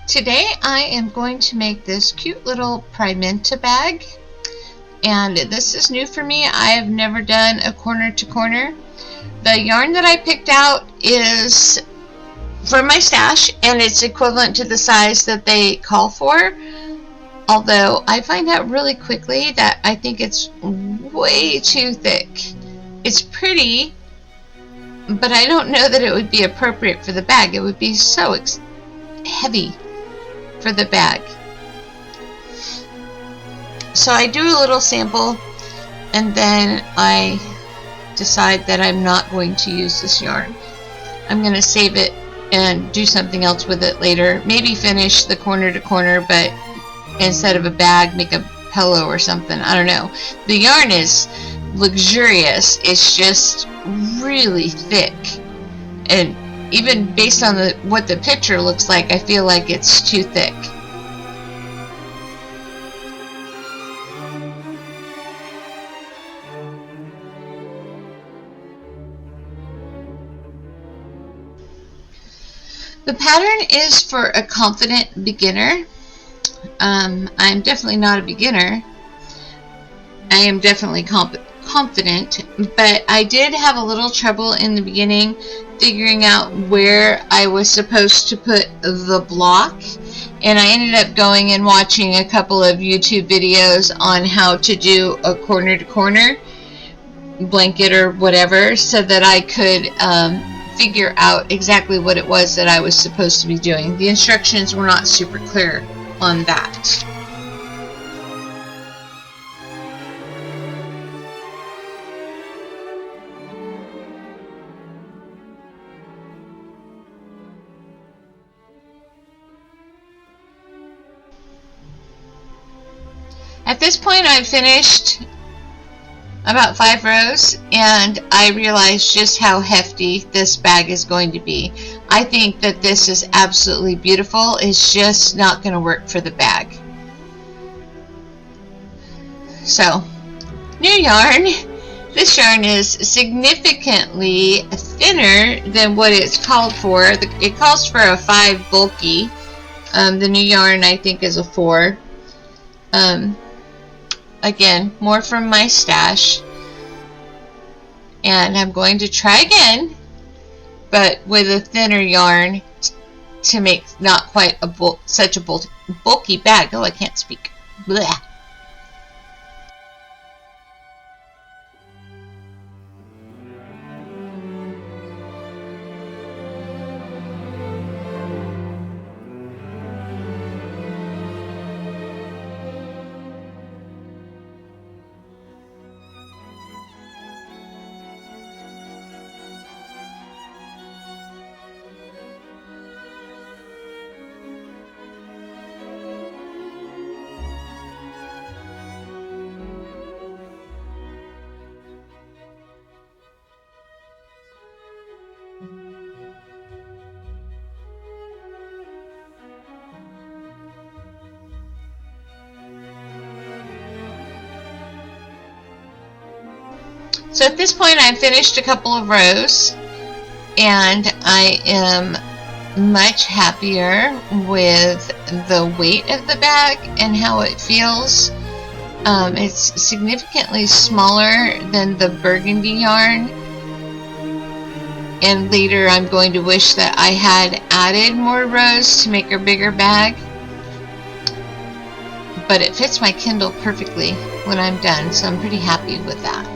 Today I am going to make this cute little Primenta bag, and this is new for me. I have never done a corner to corner. The yarn that I picked out is from my stash, and it's equivalent to the size that they call for, although I find out really quickly that I think it's way too thick. It's pretty, but I don't know that it would be appropriate for the bag. It would be so heavy for the bag. So I do a little sample, and then I decide that I'm not going to use this yarn. I'm going to save it and do something else with it later. Maybe finish the corner to corner, but instead of a bag, make a pillow or something. I don't know. The yarn is luxurious. It's just really thick, and even based on what the picture looks like, I feel like it's too thick. The pattern is for a confident beginner. I'm definitely not a beginner. I am definitely confident, but I did have a little trouble in the beginning figuring out where I was supposed to put the block, and I ended up going and watching a couple of YouTube videos on how to do a corner to corner blanket or whatever, so that I could figure out exactly what it was that I was supposed to be doing. The instructions were not super clear on that. At this point, I've finished about 5 rows, and I realized just how hefty this bag is going to be. I think that this is absolutely beautiful. It's just not going to work for the bag. So, new yarn. This yarn is significantly thinner than what it's called for. It calls for a 5 bulky. The new yarn, I think, is a 4. Again, more from my stash. And I'm going to try again, but with a thinner yarn to make not quite such a bulky bag. Oh, I can't speak. Blech. So at this point, I've finished a couple of rows, and I am much happier with the weight of the bag and how it feels. It's significantly smaller than the burgundy yarn, and later I'm going to wish that I had added more rows to make a bigger bag, but it fits my Kindle perfectly when I'm done, so I'm pretty happy with that.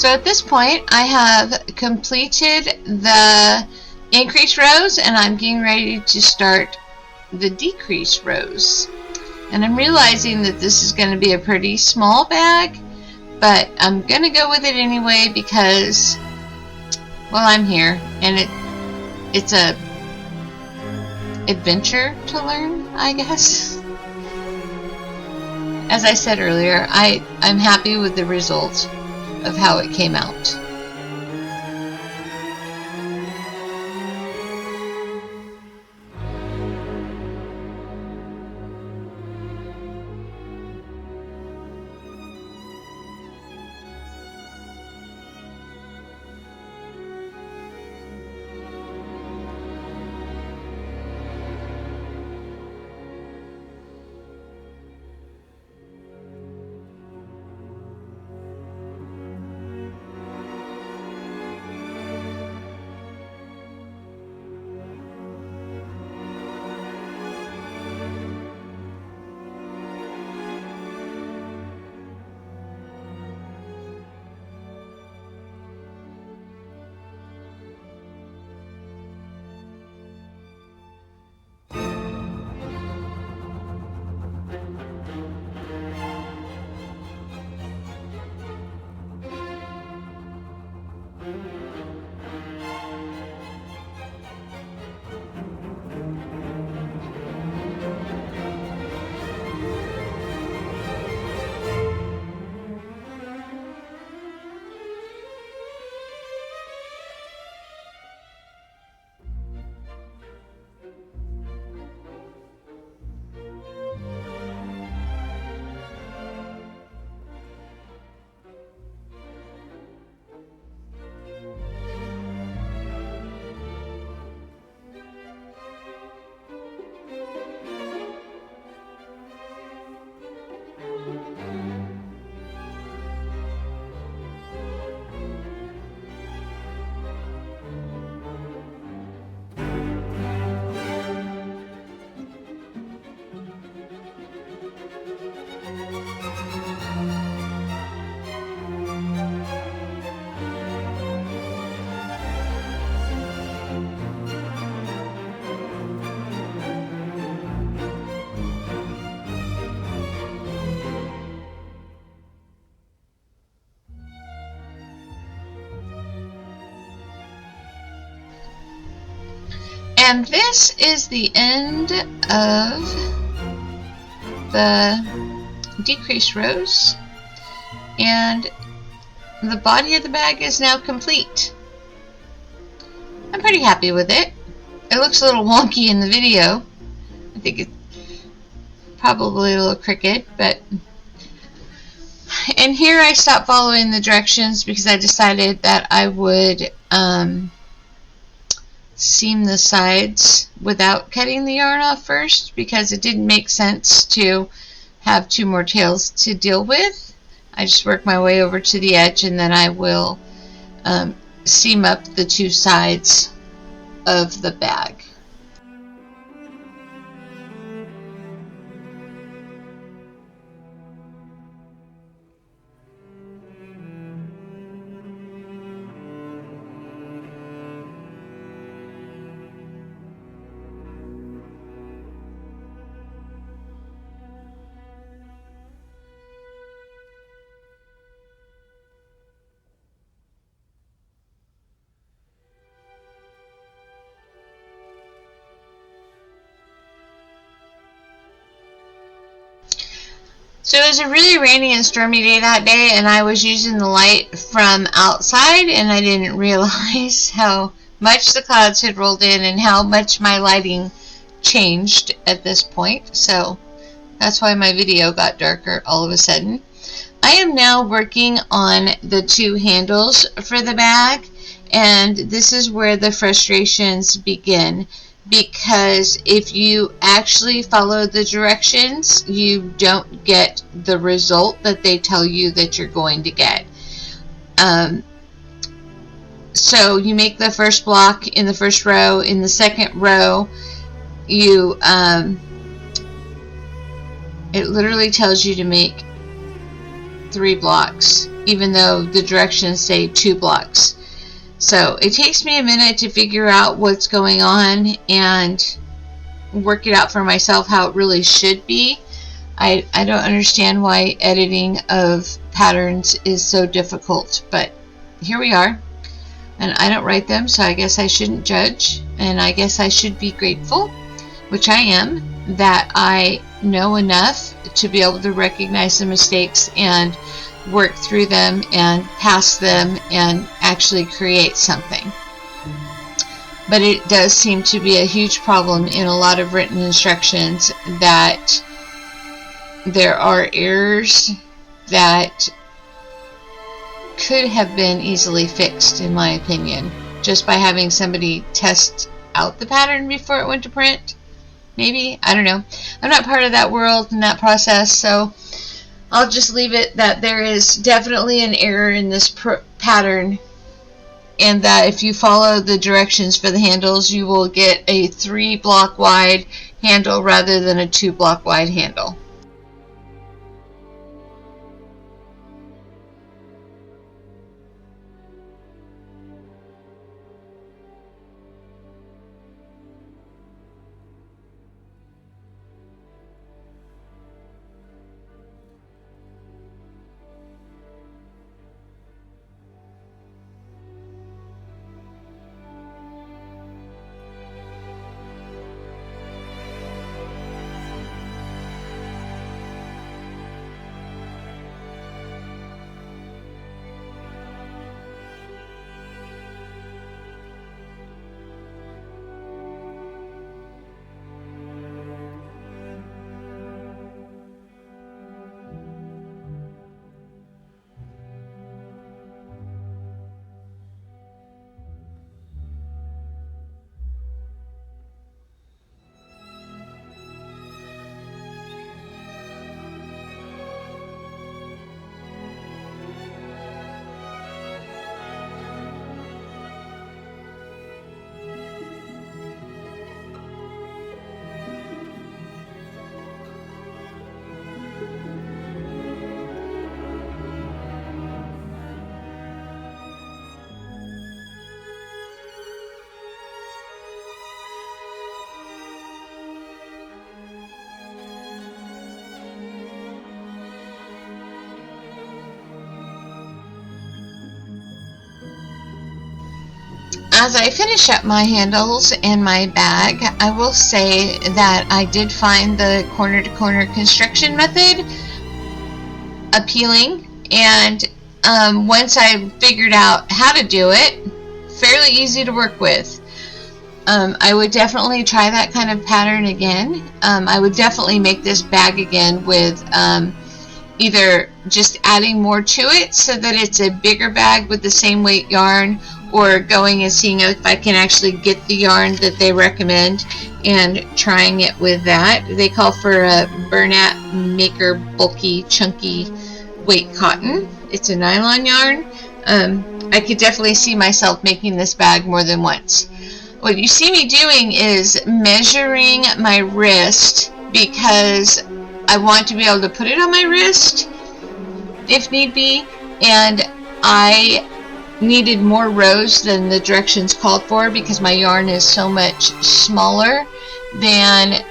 So at this point I have completed the increase rows, and I'm getting ready to start the decrease rows. And I'm realizing that this is going to be a pretty small bag, but I'm going to go with it anyway because, well, I'm here, and it's a adventure to learn, I guess. As I said earlier, I'm happy with the result of how it came out. And this is the end of the decrease rows, and the body of the bag is now complete. I'm pretty happy with it. It looks a little wonky in the video. I think it's probably a little crooked, but and here I stopped following the directions because I decided that I would seam the sides without cutting the yarn off first, because it didn't make sense to have two more tails to deal with. I just work my way over to the edge, and then I will seam up the two sides of the bag. So it was a really rainy and stormy day that day, and I was using the light from outside, and I didn't realize how much the clouds had rolled in and how much my lighting changed at this point. So that's why my video got darker all of a sudden. I am now working on the two handles for the bag, and this is where the frustrations begin. Because if you actually follow the directions, you don't get the result that they tell you that you're going to get. So you make the first block in the first row. In the second row, you it literally tells you to make 3 blocks, even though the directions say 2 blocks. So it takes me a minute to figure out what's going on and work it out for myself how it really should be. I don't understand why editing of patterns is so difficult, but here we are. And I don't write them, so I guess I shouldn't judge, and I guess I should be grateful, which I am, that I know enough to be able to recognize the mistakes and work through them and pass them and actually create something. But it does seem to be a huge problem in a lot of written instructions that there are errors that could have been easily fixed, in my opinion, just by having somebody test out the pattern before it went to print. Maybe, I don't know. I'm not part of that world and that process, so I'll just leave it that there is definitely an error in this pattern, and that if you follow the directions for the handles, you will get a 3 block wide handle rather than a 2 block wide handle. As I finish up my handles and my bag, I will say that I did find the corner-to-corner construction method appealing, and once I figured out how to do it, fairly easy to work with. I would definitely try that kind of pattern again. I would definitely make this bag again with either just adding more to it so that it's a bigger bag with the same weight yarn, or going and seeing if I can actually get the yarn that they recommend and trying it with that. They call for a Bernat Maker bulky chunky weight cotton. It's a nylon yarn. I could definitely see myself making this bag more than once. What you see me doing is measuring my wrist, because I want to be able to put it on my wrist if need be, and I needed more rows than the directions called for because my yarn is so much smaller than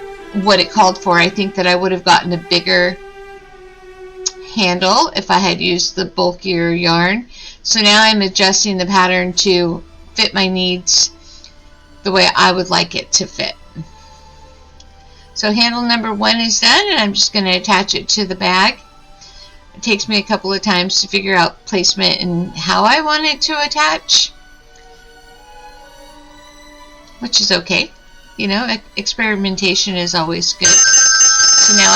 what it called for. I think that I would have gotten a bigger handle if I had used the bulkier yarn. So now I'm adjusting the pattern to fit my needs the way I would like it to fit. So handle number 1 is done, and I'm just going to attach it to the bag. It takes me a couple of times to figure out placement and how I want it to attach, which is okay. You know, experimentation is always good. So now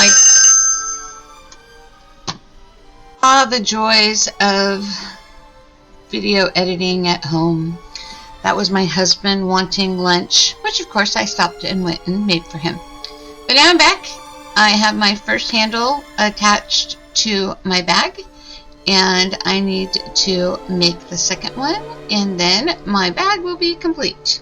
the joys of video editing at home. That was my husband wanting lunch, which of course I stopped and went and made for him. But now I'm back. I have my first handle attached to my bag, and I need to make the second one, and then my bag will be complete.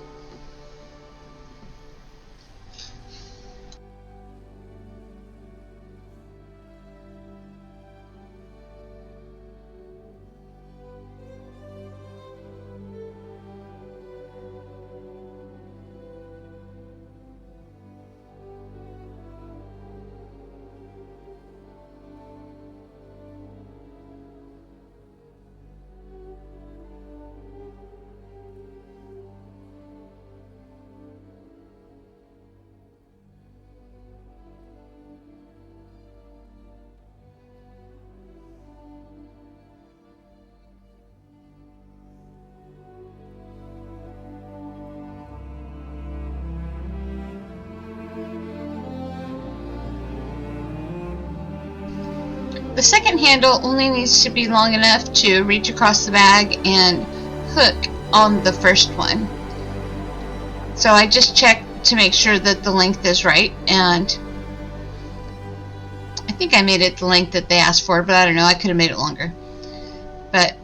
The second handle only needs to be long enough to reach across the bag and hook on the first one. So I just checked to make sure that the length is right, and I think I made it the length that they asked for, but I don't know, I could have made it longer. But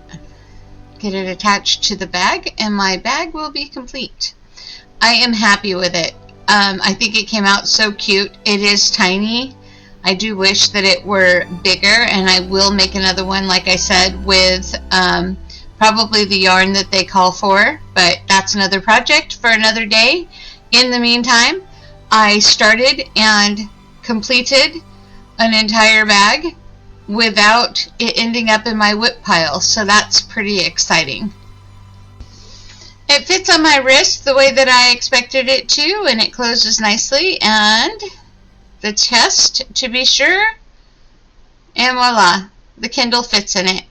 get it attached to the bag and my bag will be complete. I am happy with it. I think it came out so cute. It is tiny. I do wish that it were bigger, and I will make another one, like I said, with probably the yarn that they call for, but that's another project for another day. In the meantime, I started and completed an entire bag without it ending up in my whip pile, so that's pretty exciting. It fits on my wrist the way that I expected it to, and it closes nicely, and the chest to be sure, and voila, the Kindle fits in it.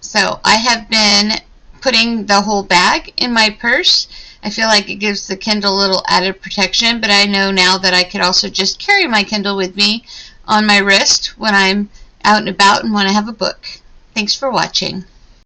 So I have been putting the whole bag in my purse. I feel like it gives the Kindle a little added protection, but I know now that I could also just carry my Kindle with me on my wrist when I'm out and about and want to have a book. Thanks for watching.